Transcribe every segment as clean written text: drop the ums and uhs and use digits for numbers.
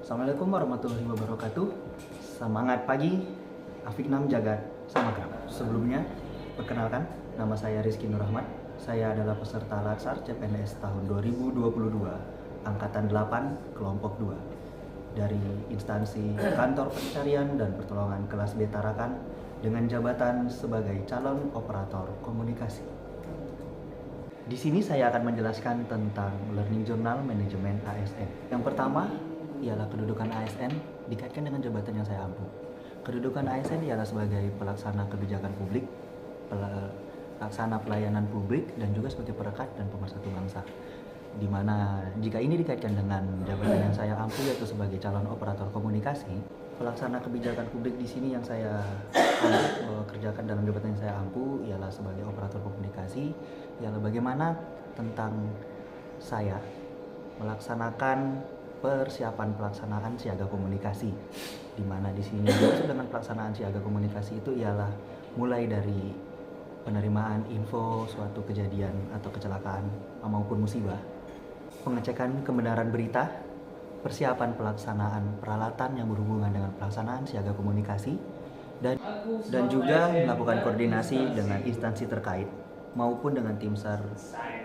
Assalamualaikum warahmatullahi wabarakatuh. Semangat pagi, Afiq Nam Jagat Samagram. Sebelumnya, perkenalkan, nama saya Rizky Nur Ahmad. Saya adalah peserta Latsar CPNS tahun 2022, Angkatan 8, Kelompok 2, dari instansi Kantor Pencarian dan Pertolongan Kelas B Tarakan dengan jabatan sebagai calon operator komunikasi. Di sini saya akan menjelaskan tentang Learning Journal Manajemen ASN. Yang pertama ialah kedudukan ASN dikaitkan dengan jabatan yang saya ampu. Kedudukan ASN ialah sebagai pelaksana kebijakan publik, pelaksana pelayanan publik, dan juga sebagai perekat dan pemersatu bangsa. Di mana jika ini dikaitkan dengan jabatan yang saya ampu yaitu sebagai calon operator komunikasi, pelaksana kebijakan publik di sini yang saya kerjakan dalam jabatan yang saya ampu ialah sebagai operator komunikasi, ialah bagaimana tentang saya melaksanakan persiapan pelaksanaan siaga komunikasi, di mana di sini maksud dengan pelaksanaan siaga komunikasi itu ialah mulai dari penerimaan info suatu kejadian atau kecelakaan maupun musibah, pengecekan kebenaran berita, persiapan pelaksanaan peralatan yang berhubungan dengan pelaksanaan siaga komunikasi, dan juga melakukan koordinasi dengan instansi terkait maupun dengan tim SAR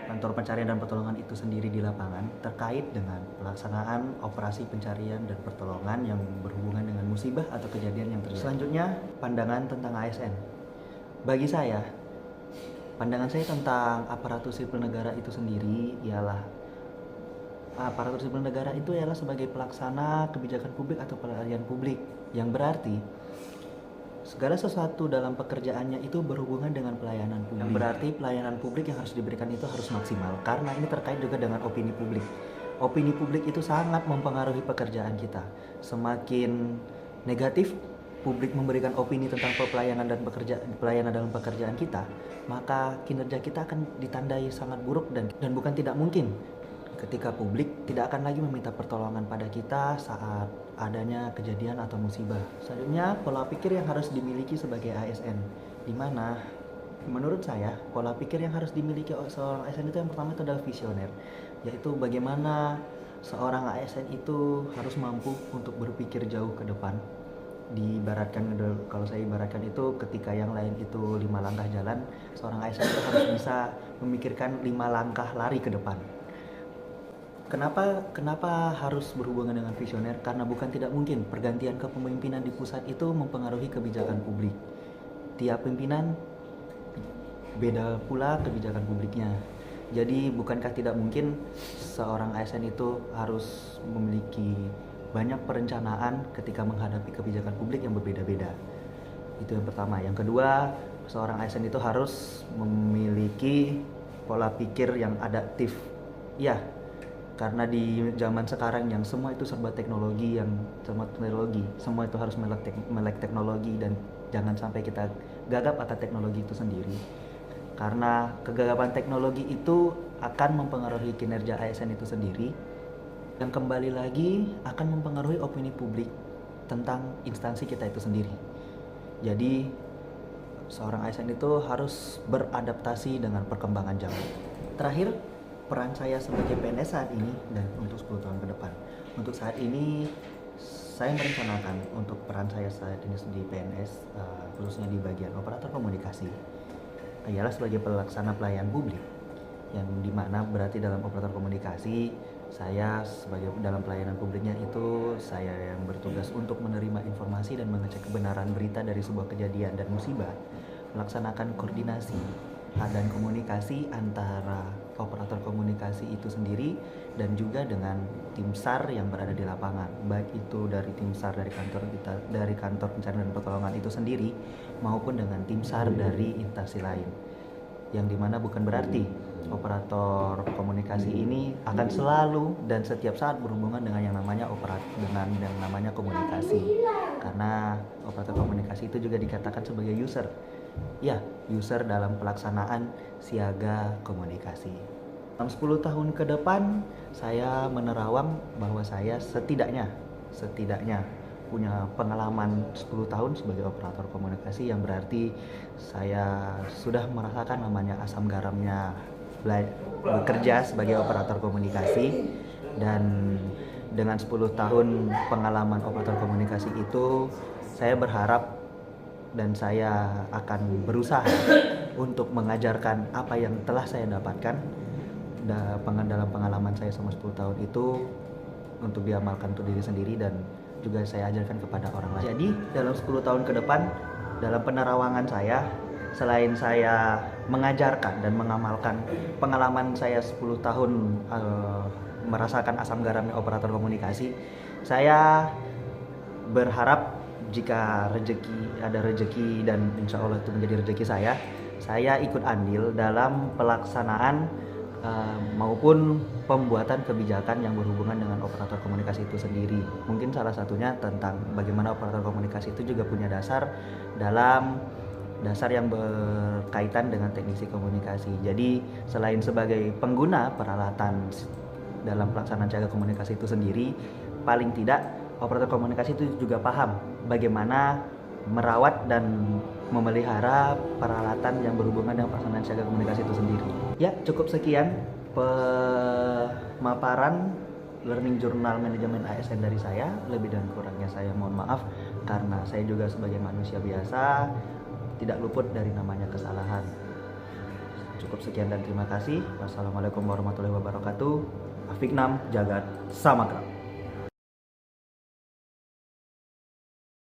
Kantor Pencarian dan Pertolongan itu sendiri di lapangan terkait dengan pelaksanaan operasi pencarian dan pertolongan yang berhubungan dengan musibah atau kejadian yang terjadi. Selanjutnya, pandangan tentang ASN. Bagi saya, pandangan saya tentang aparatur sipil negara itu sendiri ialah aparatur sipil negara itu ialah sebagai pelaksana kebijakan publik atau pelayanan publik, yang berarti segala sesuatu dalam pekerjaannya itu berhubungan dengan pelayanan publik. Yang berarti pelayanan publik yang harus diberikan itu harus maksimal, karena ini terkait juga dengan opini publik. Opini publik itu sangat mempengaruhi pekerjaan kita. Semakin negatif publik memberikan opini tentang pelayanan dalam pekerjaan kita, maka kinerja kita akan ditandai sangat buruk dan bukan tidak mungkin ketika publik tidak akan lagi meminta pertolongan pada kita saat adanya kejadian atau musibah. Selanjutnya, pola pikir yang harus dimiliki sebagai ASN, di mana menurut saya pola pikir yang harus dimiliki seorang ASN itu yang pertama itu adalah visioner, yaitu bagaimana seorang ASN itu harus mampu untuk berpikir jauh ke depan. Kalau saya ibaratkan itu ketika yang lain itu 5 langkah jalan, seorang ASN itu harus bisa memikirkan 5 langkah lari ke depan. Kenapa harus berhubungan dengan visioner? Karena bukan tidak mungkin pergantian kepemimpinan di pusat itu mempengaruhi kebijakan publik. Tiap pimpinan beda pula kebijakan publiknya. Jadi bukankah tidak mungkin seorang ASN itu harus memiliki banyak perencanaan ketika menghadapi kebijakan publik yang berbeda-beda. Itu yang pertama. Yang kedua, seorang ASN itu harus memiliki pola pikir yang adaptif. Ya, karena di zaman sekarang yang semua itu serba teknologi, semua itu harus melek teknologi, dan jangan sampai kita gagap akan teknologi itu sendiri. Karena kegagapan teknologi itu akan mempengaruhi kinerja ASN itu sendiri, yang kembali lagi akan mempengaruhi opini publik tentang instansi kita itu sendiri. Jadi seorang ASN itu harus beradaptasi dengan perkembangan zaman. Terakhir, peran saya sebagai PNS saat ini dan untuk 10 tahun ke depan. Untuk saat ini, saya merencanakan untuk peran saya saat ini di PNS, khususnya di bagian operator komunikasi, ialah sebagai pelaksana pelayanan publik, yang dimana berarti dalam operator komunikasi, saya sebagai dalam pelayanan publiknya itu saya yang bertugas untuk menerima informasi dan mengecek kebenaran berita dari sebuah kejadian dan musibah, melaksanakan koordinasi dan komunikasi antara operator komunikasi itu sendiri dan juga dengan tim SAR yang berada di lapangan, baik itu dari tim SAR dari kantor pencarian dan pertolongan itu sendiri maupun dengan tim SAR dari instansi lain, yang dimana bukan berarti operator komunikasi ini akan selalu dan setiap saat berhubungan dengan yang namanya komunikasi, karena operator komunikasi itu juga dikatakan sebagai user dalam pelaksanaan siaga komunikasi. Dalam 10 tahun ke depan, saya menerawang bahwa saya setidaknya punya pengalaman 10 tahun sebagai operator komunikasi, yang berarti saya sudah merasakan namanya asam garamnya bekerja sebagai operator komunikasi, dan dengan 10 tahun pengalaman operator komunikasi itu, saya berharap dan saya akan berusaha untuk mengajarkan apa yang telah saya dapatkan dalam pengalaman saya selama 10 tahun itu untuk diamalkan untuk diri sendiri dan juga saya ajarkan kepada orang lain. Jadi dalam 10 tahun ke depan, dalam penerawangan saya, selain saya mengajarkan dan mengamalkan pengalaman saya 10 tahun merasakan asam garamnya operator komunikasi, saya berharap jika ada rezeki dan insya Allah itu menjadi rezeki saya ikut andil dalam pelaksanaan maupun pembuatan kebijakan yang berhubungan dengan operator komunikasi itu sendiri. Mungkin salah satunya tentang bagaimana operator komunikasi itu juga punya dasar yang berkaitan dengan teknisi komunikasi. Jadi selain sebagai pengguna peralatan dalam pelaksanaan jaga komunikasi itu sendiri, paling tidak operator komunikasi itu juga paham bagaimana merawat dan memelihara peralatan yang berhubungan dengan pelaksanaan jaga komunikasi itu sendiri. Ya, cukup sekian pemaparan Learning Journal Manajemen ASN dari saya. Lebih dan kurangnya saya mohon maaf, karena saya juga sebagai manusia biasa tidak luput dari namanya kesalahan. Cukup sekian dan terima kasih. Wassalamualaikum warahmatullahi wabarakatuh. Afiknam Jagat Samagra.